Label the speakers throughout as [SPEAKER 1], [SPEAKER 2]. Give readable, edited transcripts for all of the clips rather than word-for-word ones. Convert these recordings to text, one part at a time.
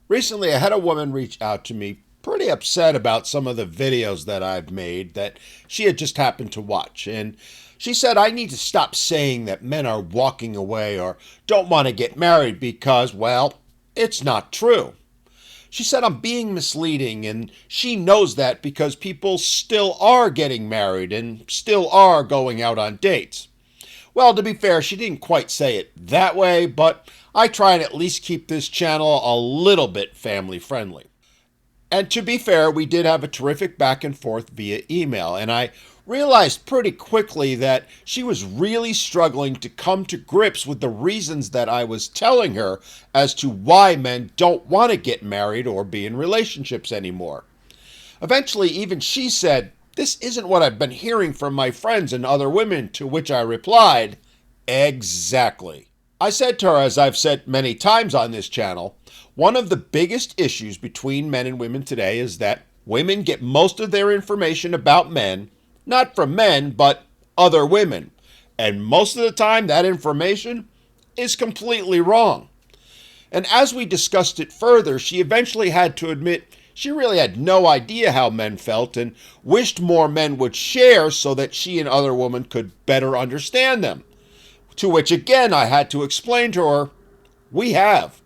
[SPEAKER 1] Recently, I had a woman reach out to me pretty upset about some of the videos that I've made that she had just happened to watch. And she said, I need to stop saying that men are walking away or don't want to get married because, well, it's not true. She said I'm being misleading, and she knows that because people still are getting married and still are going out on dates. Well, to be fair, she didn't quite say it that way, but I try and at least keep this channel a little bit family friendly. And to be fair, we did have a terrific back and forth via email, and I realized pretty quickly that she was really struggling to come to grips with the reasons that I was telling her as to why men don't want to get married or be in relationships anymore. Eventually, even she said, "This isn't what I've been hearing from my friends and other women," to which I replied, "Exactly." I said to her, as I've said many times on this channel, one of the biggest issues between men and women today is that women get most of their information about men, not from men, but other women. And most of the time, that information is completely wrong. And as we discussed it further, she eventually had to admit she really had no idea how men felt and wished more men would share so that she and other women could better understand them. To which again I had to explain to her, we have.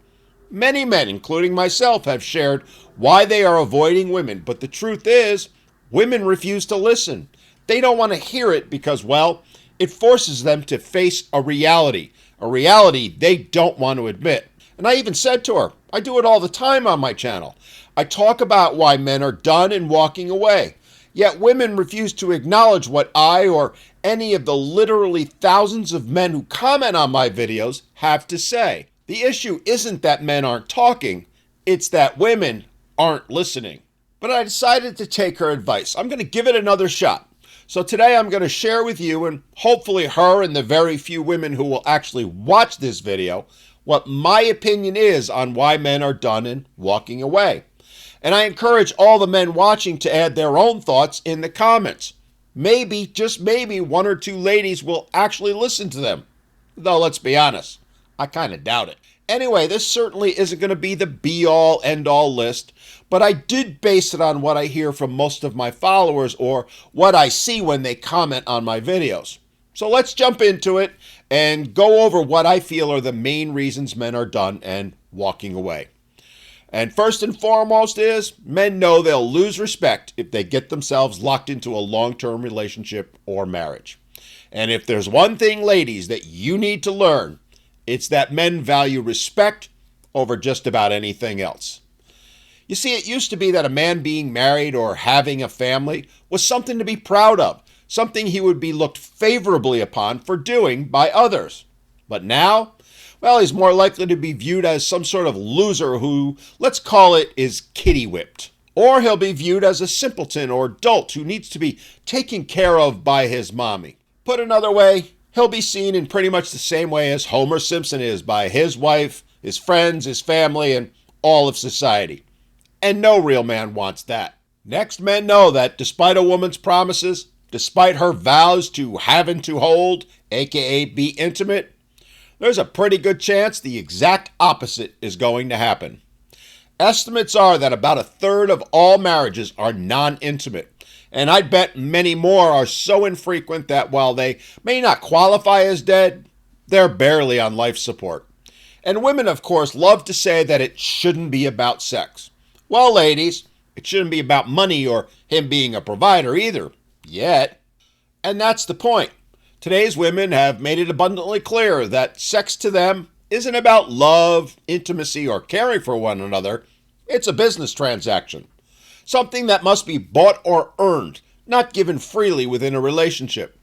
[SPEAKER 1] Many men, including myself, have shared why they are avoiding women, but the truth is, women refuse to listen. They don't want to hear it because, well, it forces them to face a reality they don't want to admit. And I even said to her, I do it all the time on my channel. I talk about why men are done and walking away. Yet women refuse to acknowledge what I or any of the literally thousands of men who comment on my videos have to say. The issue isn't that men aren't talking, it's that women aren't listening. But I decided to take her advice. I'm going to give it another shot. So today I'm going to share with you and hopefully her and the very few women who will actually watch this video what my opinion is on why men are done and walking away. And I encourage all the men watching to add their own thoughts in the comments. Maybe, just maybe, one or two ladies will actually listen to them. Though, let's be honest, I kind of doubt it. Anyway, this certainly isn't going to be the be-all, end-all list, but I did base it on what I hear from most of my followers or what I see when they comment on my videos. So let's jump into it and go over what I feel are the main reasons men are done and walking away. And first and foremost is, men know they'll lose respect if they get themselves locked into a long-term relationship or marriage. And if there's one thing, ladies, that you need to learn, it's that men value respect over just about anything else. You see, it used to be that a man being married or having a family was something to be proud of, something he would be looked favorably upon for doing by others. But now, well, he's more likely to be viewed as some sort of loser who, let's call it, is kitty whipped. Or he'll be viewed as a simpleton or dolt who needs to be taken care of by his mommy. Put another way, he'll be seen in pretty much the same way as Homer Simpson is by his wife, his friends, his family, and all of society. And no real man wants that. Next, men know that despite a woman's promises, despite her vows to have and to hold, aka be intimate, there's a pretty good chance the exact opposite is going to happen. Estimates are that about a third of all marriages are non-intimate, and I'd bet many more are so infrequent that while they may not qualify as dead, they're barely on life support. And women, of course, love to say that it shouldn't be about sex. Well, ladies, it shouldn't be about money or him being a provider either, yet. And that's the point. Today's women have made it abundantly clear that sex to them isn't about love, intimacy, or caring for one another. It's a business transaction. Something that must be bought or earned, not given freely within a relationship.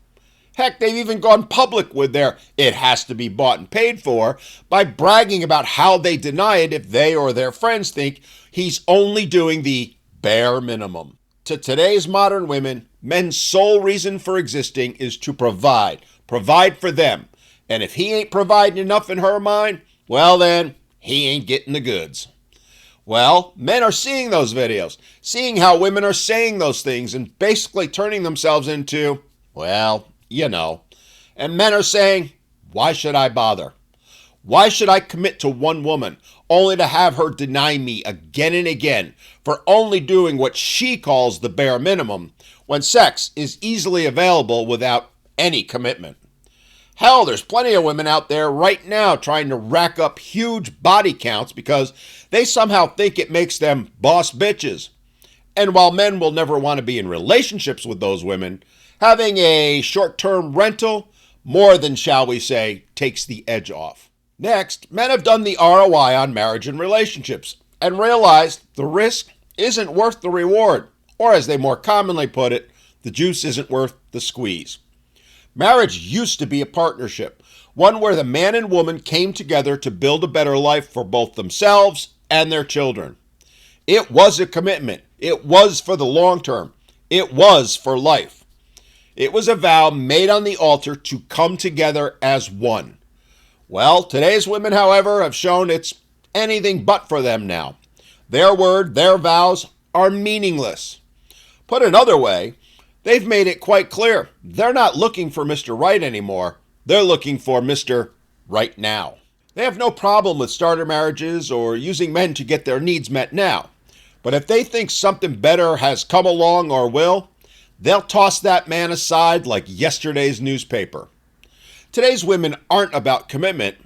[SPEAKER 1] Heck, they've even gone public with their "it has to be bought and paid for" by bragging about how they deny it if they or their friends think he's only doing the bare minimum. To today's modern women, men's sole reason for existing is to provide for them. And if he ain't providing enough in her mind, well then, he ain't getting the goods. Well, men are seeing those videos, seeing how women are saying those things and basically turning themselves into, well, you know. And men are saying, why should I bother? Why should I commit to one woman only to have her deny me again and again for only doing what she calls the bare minimum when sex is easily available without any commitment? Hell, there's plenty of women out there right now trying to rack up huge body counts because they somehow think it makes them boss bitches. And while men will never want to be in relationships with those women, having a short-term rental more than, shall we say, takes the edge off. Next, men have done the ROI on marriage and relationships and realized the risk isn't worth the reward, or as they more commonly put it, the juice isn't worth the squeeze. Marriage used to be a partnership, one where the man and woman came together to build a better life for both themselves and their children. It was a commitment. It was for the long term. It was for life. It was a vow made on the altar to come together as one. Well, today's women, however, have shown it's anything but for them now. Their word, their vows are meaningless. Put another way, they've made it quite clear they're not looking for Mr. Right anymore. They're looking for Mr. Right now. They have no problem with starter marriages or using men to get their needs met now. But if they think something better has come along or will, they'll toss that man aside like yesterday's newspaper. Today's women aren't about commitment.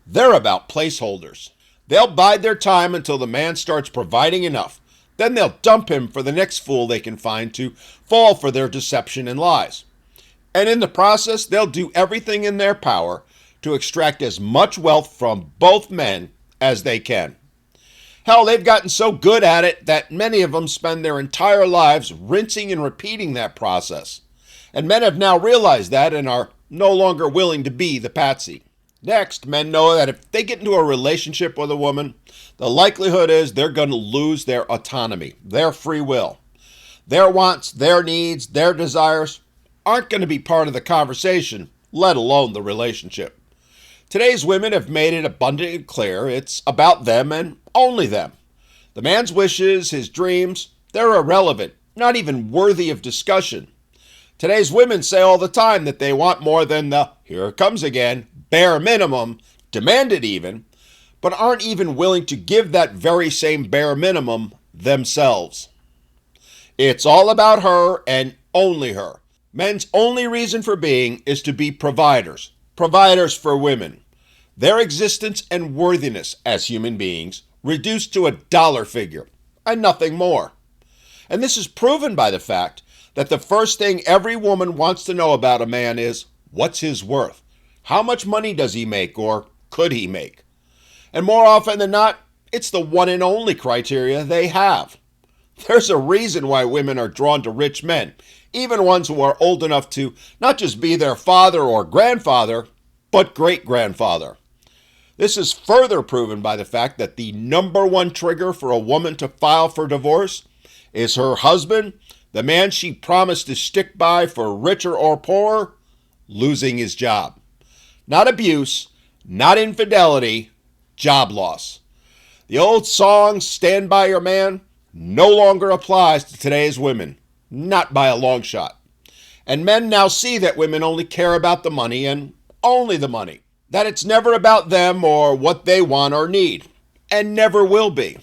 [SPEAKER 1] They're about placeholders. They'll bide their time until the man starts providing enough. Then they'll dump him for the next fool they can find to fall for their deception and lies. And in the process, they'll do everything in their power to extract as much wealth from both men as they can. Hell, they've gotten so good at it that many of them spend their entire lives rinsing and repeating that process. And men have now realized that and are no longer willing to be the patsy. Next, men know that if they get into a relationship with a woman, the likelihood is they're going to lose their autonomy, their free will. Their wants, their needs, their desires aren't going to be part of the conversation, let alone the relationship. Today's women have made it abundantly clear it's about them and only them. The man's wishes, his dreams, they're irrelevant, not even worthy of discussion. Today's women say all the time that they want more than the, here it comes again, bare minimum, demanded even, but aren't even willing to give that very same bare minimum themselves. It's all about her and only her. Men's only reason for being is to be providers for women. Their existence and worthiness as human beings reduced to a dollar figure and nothing more. And this is proven by the fact that the first thing every woman wants to know about a man is, what's his worth? How much money does he make or could he make? And more often than not, it's the one and only criteria they have. There's a reason why women are drawn to rich men, even ones who are old enough to not just be their father or grandfather, but great-grandfather. This is further proven by the fact that the number one trigger for a woman to file for divorce is her husband, the man she promised to stick by for richer or poorer, losing his job. Not abuse, not infidelity, job loss. The old song, Stand By Your Man, no longer applies to today's women, not by a long shot. And men now see that women only care about the money and only the money. That it's never about them or what they want or need, and never will be.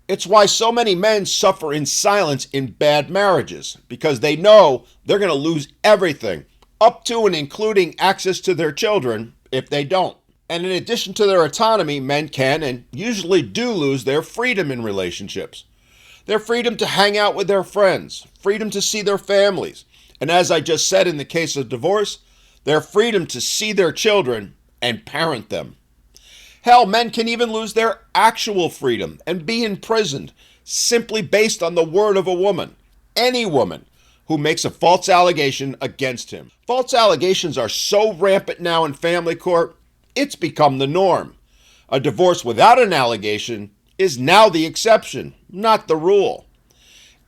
[SPEAKER 1] It's why so many men suffer in silence in bad marriages, because they know they're going to lose everything, up to and including access to their children, if they don't. And in addition to their autonomy, men can and usually do lose their freedom in relationships. Their freedom to hang out with their friends, freedom to see their families, and as I just said in the case of divorce, their freedom to see their children and parent them. Hell, men can even lose their actual freedom and be imprisoned simply based on the word of a woman, any woman, who makes a false allegation against him. False allegations are so rampant now in family court, it's become the norm. A divorce without an allegation is now the exception, not the rule.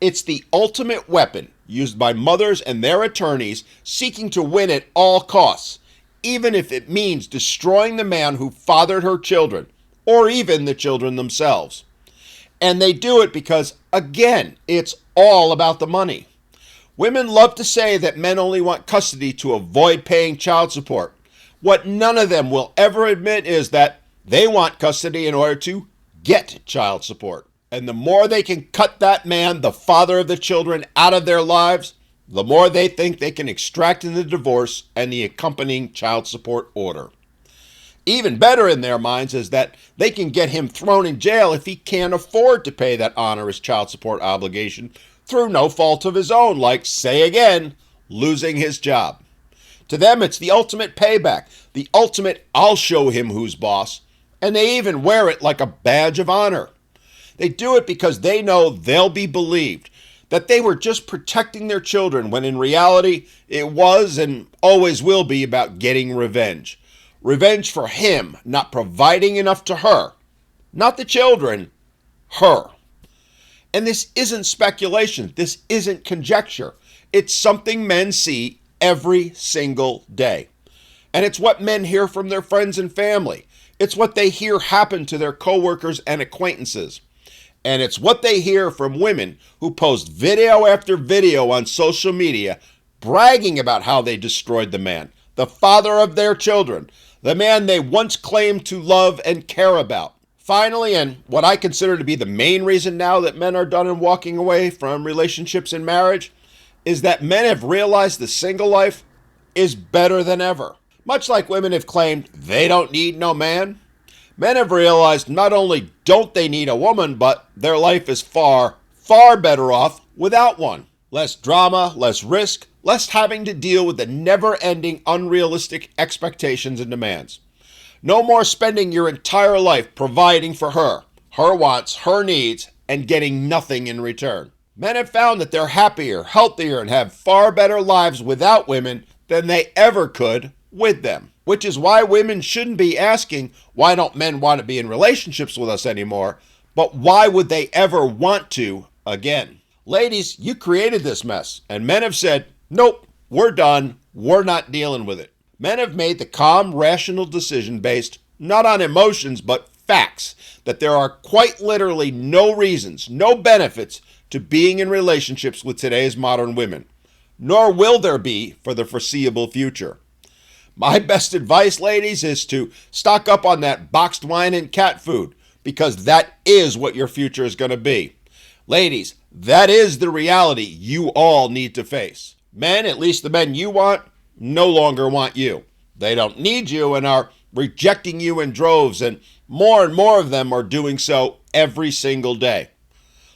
[SPEAKER 1] It's the ultimate weapon used by mothers and their attorneys seeking to win at all costs, even if it means destroying the man who fathered her children, or even the children themselves. And they do it because, again, it's all about the money. Women love to say that men only want custody to avoid paying child support, What none of them will ever admit is that they want custody in order to get child support. And the more they can cut that man, the father of the children, out of their lives, the more they think they can extract in the divorce and the accompanying child support order. Even better in their minds is that they can get him thrown in jail if he can't afford to pay that onerous child support obligation through no fault of his own, like, say again, losing his job. To them, it's the ultimate payback, the ultimate I'll show him who's boss, and they even wear it like a badge of honor. They do it because they know they'll be believed, that they were just protecting their children when in reality it was and always will be about getting revenge. Revenge for him not providing enough to her. Not the children, her. And this isn't speculation. This isn't conjecture. It's something men see every single day. And it's what men hear from their friends and family. It's what they hear happen to their coworkers and acquaintances. And it's what they hear from women who post video after video on social media bragging about how they destroyed the man, the father of their children, the man they once claimed to love and care about. Finally, and what I consider to be the main reason now that men are done and walking away from relationships and marriage, is that men have realized the single life is better than ever. Much like women have claimed they don't need no man, men have realized not only don't they need a woman, but their life is far, far better off without one. Less drama, less risk, less having to deal with the never-ending unrealistic expectations and demands. No more spending your entire life providing for her wants, her needs, and getting nothing in return. Men have found that they're happier, healthier, and have far better lives without women than they ever could with them. Which is why women shouldn't be asking, why don't men want to be in relationships with us anymore? But why would they ever want to again? Ladies, you created this mess, and men have said, nope, we're done, we're not dealing with it. Men have made the calm, rational decision based not on emotions, but facts, that there are quite literally no reasons, no benefits to being in relationships with today's modern women, nor will there be for the foreseeable future. My best advice, ladies, is to stock up on that boxed wine and cat food, because that is what your future is going to be. Ladies, that is the reality you all need to face. Men, at least the men you want, no longer want you. They don't need you and are rejecting you in droves, and more of them are doing so every single day.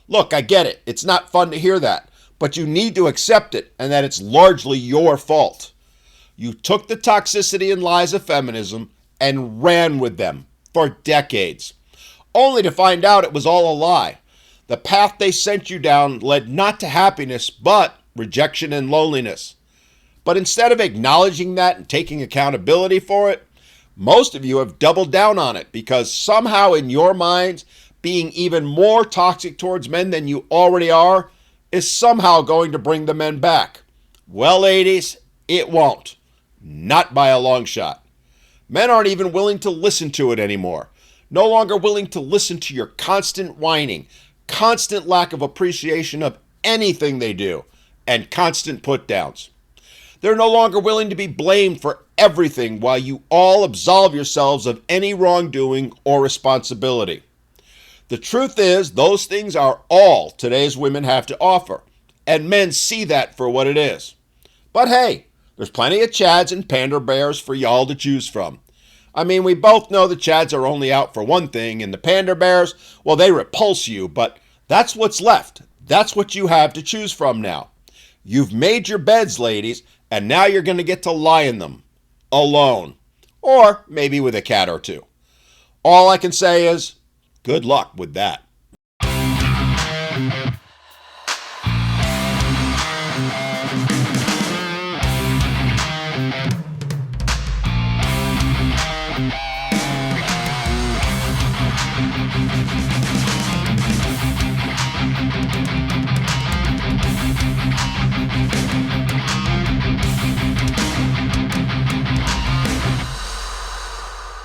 [SPEAKER 1] Look, I get it. It's not fun to hear that, but you need to accept it and that it's largely your fault. You took the toxicity and lies of feminism and ran with them for decades, only to find out it was all a lie. The path they sent you down led not to happiness, but rejection and loneliness. But instead of acknowledging that and taking accountability for it, most of you have doubled down on it because somehow in your minds, being even more toxic towards men than you already are is somehow going to bring the men back. Well, ladies, it won't. Not by a long shot. Men aren't even willing to listen to it anymore. No longer willing to listen to your constant whining, constant lack of appreciation of anything they do, and constant put-downs. They're no longer willing to be blamed for everything while you all absolve yourselves of any wrongdoing or responsibility. The truth is, those things are all today's women have to offer, and men see that for what it is. But hey, there's plenty of Chads and Pander Bears for y'all to choose from. I mean, we both know the Chads are only out for one thing, and the Pander Bears, well, they repulse you, but that's what's left. That's what you have to choose from now. You've made your beds, ladies, and now you're going to get to lie in them. Alone. Or maybe with a cat or two. All I can say is, good luck with that.